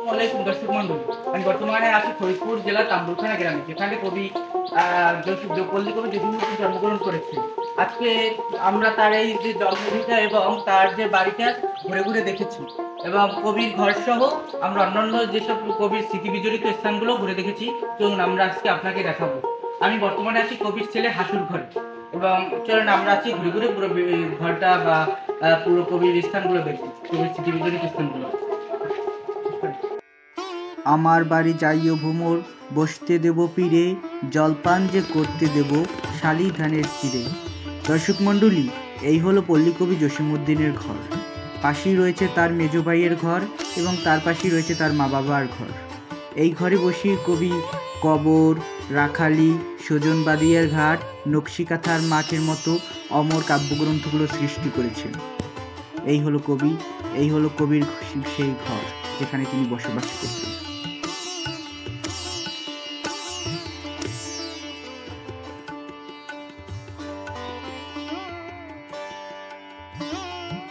আসসালামাইকুম দর্শক মন্ডলী, আমি বর্তমানে আছি ফরিদপুর জেলার তাম্বুলখানা গ্রামে, যেখানে কবি পল্লী কবি জসীমউদ্দীন জন্মগ্রহণ করেছে। আজকে আমরা তার এই যে জন্মভিটা এবং তার যে বাড়িটা ঘুরে ঘুরে দেখেছি, এবং কবির ঘর সহ আমরা অন্যান্য যেসব কবির স্মৃতি বিজড়িত স্থানগুলো ঘুরে দেখেছি। চলুন আমরা আজকে আপনাকে দেখাবো। আমি বর্তমানে আছি কবির ছেলে হাসুর ঘরে, এবং চলুন আমরা আছি ঘুরে ঘুরে পুরো ঘরটা বা পুরো কবির স্থানগুলো দেখি, কবির স্মৃতি বিজড়িত স্থানগুলো। আমার বাড়ি যাইও ভ্রমর, বসতে দেব পীরে, জলপান যে করতে দেব শালি ধানের চিড়ে। দর্শক মণ্ডলী, এই হলো পল্লীকবি জসীমউদ্দীনের ঘর। পাশেই রয়েছে তার মেজ ভাইয়ের ঘর এবং তার পাশেই রয়েছে তার মা বাবার ঘর। এই ঘরে বসিয়ে কবি কবর, রাখালি, সজন বাদিয়ার ঘাট, নকশিকাথার মাঠের মতো অমর কাব্যগ্রন্থগুলো সৃষ্টি করেছেন। এই হলো কবির সেই ঘর যেখানে তিনি বসবাস করতেন।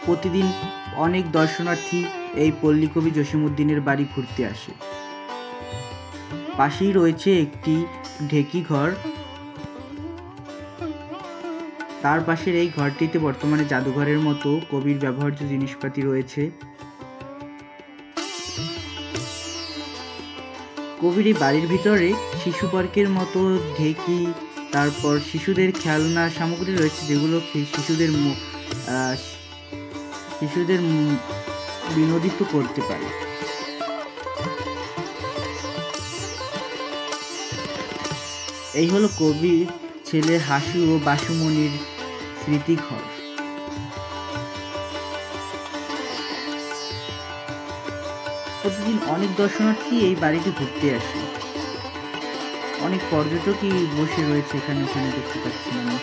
প্রতিদিন অনেক দর্শনার্থী এই পল্লীকবি জসীমউদ্দীনের বাড়ি ঘুরতে আসে। পাশেই রয়েছে একটি ঢেকি ঘর। তার পাশের এই ঘরটিতে বর্তমানে জাদুঘরের মতো কবির ব্যবহার্য জিনিসপাতি রয়েছে। কবির এই বাড়ির ভিতরে শিশু পার্কের মতো ঢেকি, তারপর শিশুদের খেলনা সামগ্রী রয়েছে, যেগুলো শিশুদের বিনোদিত করতে পারে। এই হলো কবির ছেলে হাসু ও বাসুমণির স্মৃতিঘর। প্রতিদিন অনেক দর্শনার্থী এই বাড়িতে ঘুরতে আসে। অনেক পর্যটকই বসে রয়েছে এখানে, ওখানে দেখতে পাচ্ছি আমি।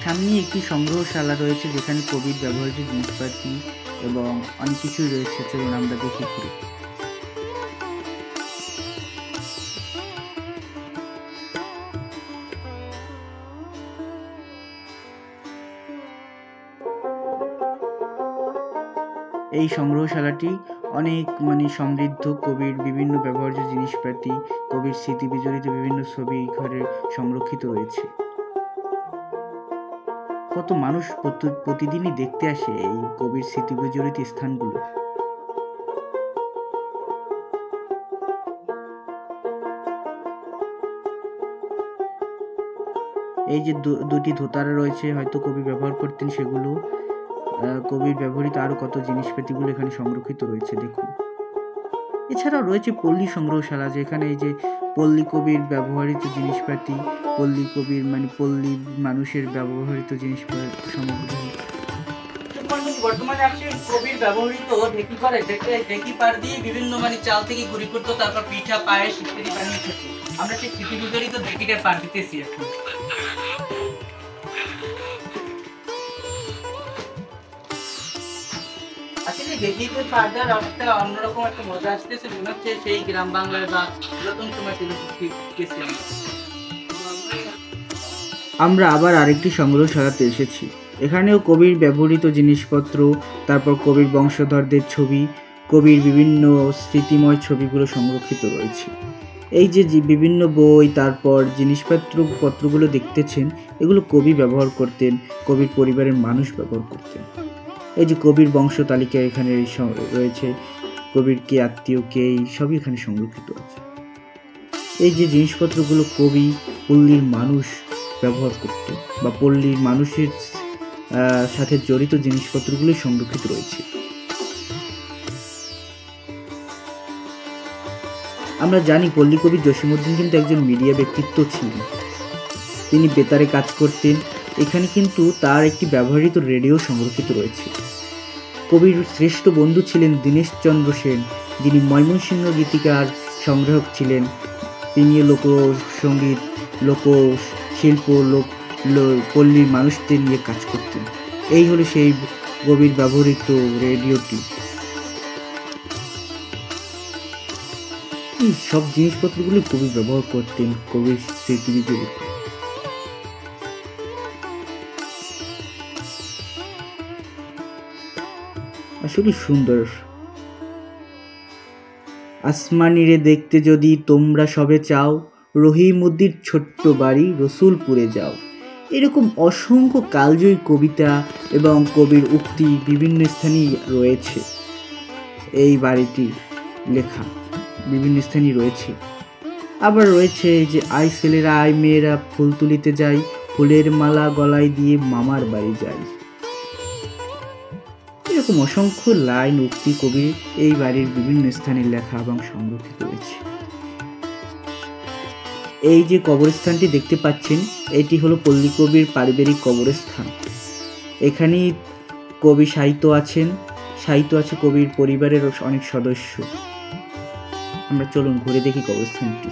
সামনে একটি সংগ্রহশালা রয়েছে, যেখানে কবির ব্যবহার্য জিনিসপাতি এবং অনেক কিছুই রয়েছে। চলুন আমরা দেখি ঘুরে। এই সংগ্রহশালাটি অনেক সমৃদ্ধ। কবির বিভিন্ন ব্যবহার্য জিনিসপাতি, কবির স্মৃতি বিজড়িত বিভিন্ন ছবি ঘরে সংরক্ষিত রয়েছে। কত মানুষ প্রতিদিনই দেখতে আসে এই কবির স্মৃতি বিজড়িত স্থানগুলো। এই যে দুটি ধোতারা রয়েছে, হয়তো কবি ব্যবহার করতেন সেগুলো। কবির ব্যবহৃত আরো কত জিনিসপাতিগুলো এখানে সংরক্ষিত রয়েছে, দেখুন। এছাড়াও রয়েছে পল্লী সংগ্রহশালা, যেখানে এই যে পল্লী কবির ব্যবহৃত জিনিসপাতি, পল্লী কবির পল্লী মানুষের ব্যবহৃত জিনিসপাতি সামগ্রী। বর্তমানে আছে কবির ব্যবহৃত ঢেকি পাড়ে, ঢেকি পাড় দিয়ে বিভিন্ন চাল থেকে গুড়ি করতো, তারপর পিঠা পায়েস ইত্যাদি বানিয়ে খেত। আমরা সেই স্মৃতি বিজড়িত ঢেকিটা পাড় দিতেছি এখন। আসলে ঢেকিতে পাড় দেওয়ার একটা অন্যরকম একটা মজা আসতেছে, মনে হচ্ছে সেই গ্রাম বাংলায় বা পুরাতন সময় থেকে গেছি আমরা আবার আরেকটি সংগ্রহশালাতে এসেছি। এখানেও কবির ব্যবহৃত জিনিসপত্র, তারপর কবির বংশধরদের ছবি, কবির বিভিন্ন স্মৃতিময় ছবিগুলো সংরক্ষিত রয়েছে। এই যে বিভিন্ন বই, তারপর জিনিসপত্রগুলো দেখতেছেন, এগুলো কবি ব্যবহার করতেন, কবির পরিবারের মানুষ ব্যবহার করতেন। এই যে কবির বংশ তালিকা এখানে রয়েছে, কবির কে আত্মীয় কে, সবই এখানে সংরক্ষিত আছে। এই যে জিনিসপত্রগুলো কবি পল্লীর মানুষ ব্যবহার করত বা পল্লীর মানুষের সাথে জড়িত জিনিসপত্রগুলো সংরক্ষিত রয়েছে। আমরা জানি পল্লীকবি জসীমউদ্দীন কিন্তু একজন মিডিয়া ব্যক্তিত্ব ছিলেন। তিনি বেতারে কাজ করতেন। এখানে কিন্তু তার একটি ব্যবহৃত রেডিও সংরক্ষিত রয়েছে। কবির শ্রেষ্ঠ বন্ধু ছিলেন দীনেশচন্দ্র সেন, যিনি ময়মনসিংহ গীতিকার সংগ্রাহক ছিলেন। তিনি লোকসঙ্গীত, লোকশিল্প, পল্লীর মানুষদের নিয়ে কাজ করতেন। এই হলো সেই কবির ব্যবহৃত রেডিওটি। এই সব জিনিসপত্রগুলি কবি ব্যবহার করতেন কবির স্মৃতি বিজড়িত। আসলে সুন্দর। আসমানিরে দেখতে যদি তোমরা সবে চাও, রহিমউদ্দির ছোট্ট বাড়ি রসুলপুরে যাও। এরকম অসংখ্য কালজয়ী কবিতা এবং কবির উক্তি বিভিন্ন স্থানেই রয়েছে। এই বাড়িটি লেখা বিভিন্ন স্থানেই রয়েছে। আবার রয়েছে এই যে আই ছেলেরা আই মেয়েরা ফুল তুলিতে যাই, ফুলের মালা গলায় দিয়ে মামার বাড়ি যাই। এরকম অসংখ্য লাইন উক্তি কবির এই বাড়ির বিভিন্ন স্থানে লেখা এবং সংরক্ষিত রয়েছে। এই যে কবরস্থানটি দেখতে পাচ্ছেন, এটি হলো পল্লী কবির পারিবারিক কবরস্থান। এখানেই কবি সাহিত্য আছে কবির পরিবারের অনেক সদস্য। আমরা চলুন ঘুরে দেখি কবরস্থানটি।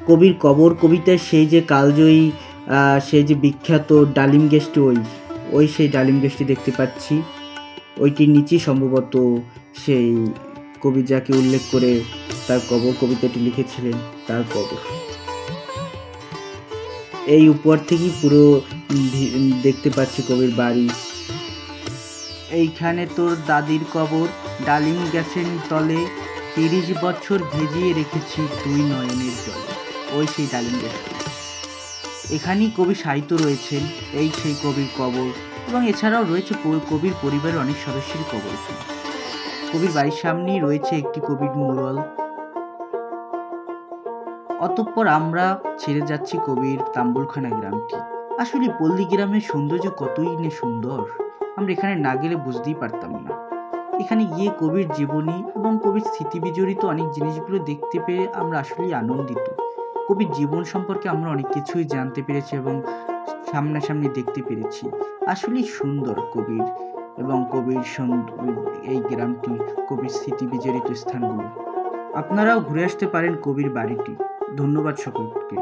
কবির কবর কবিতায় সেই যে কালজয়ী সেই যে বিখ্যাত ডালিম গাছটি ওই সেই ডালিম গাছটি দেখতে পাচ্ছি। ওইটির নিচেই সম্ভবত সেই কবি যাকে উল্লেখ করে তার কবর কবিতাটি লিখেছিলেন তার কবর। এই উপর থেকেই পুরো দেখতে পাচ্ছি কবির বাড়ি। এইখানে তোর দাদির কবর, ডালিম গাছের তলে 30 বছর ভিজিয়ে রেখেছি তুই নয়নের জলে। ওই সেই ডালিম গাছটি। এখানেই কবি সাহিত্য রয়েছেন, এই সেই কবির কবর। এবং এছাড়াও রয়েছে কবির পরিবারের অনেক সদস্যের কবর। কবির বাড়ির সামনেই রয়েছে একটি কবির মুরাল। অতঃপর আমরা ছেড়ে যাচ্ছি কবির তাম্বুলখানা গ্রামটি। আসলে পল্লী গ্রামের সৌন্দর্য কতই না সুন্দর, আমরা এখানে না গেলে বুঝতেই পারতাম না। এখানে গিয়ে কবির জীবনী এবং কবির স্মৃতি বিজড়িত অনেক জিনিসগুলো দেখতে পেয়ে আমরা আসলেই আনন্দিত। কবির জীবন সম্পর্কে আমরা অনেক কিছুই জানতে পেরেছি এবং সামনাসামনি দেখতে পেরেছি। আসলেই সুন্দর কবির এবং কবির এই গ্রামটি, কবির স্মৃতি বিজড়িত স্থানগুলো। আপনারাও ঘুরে আসতে পারেন কবির বাড়িটি। ধন্যবাদ সকলকে।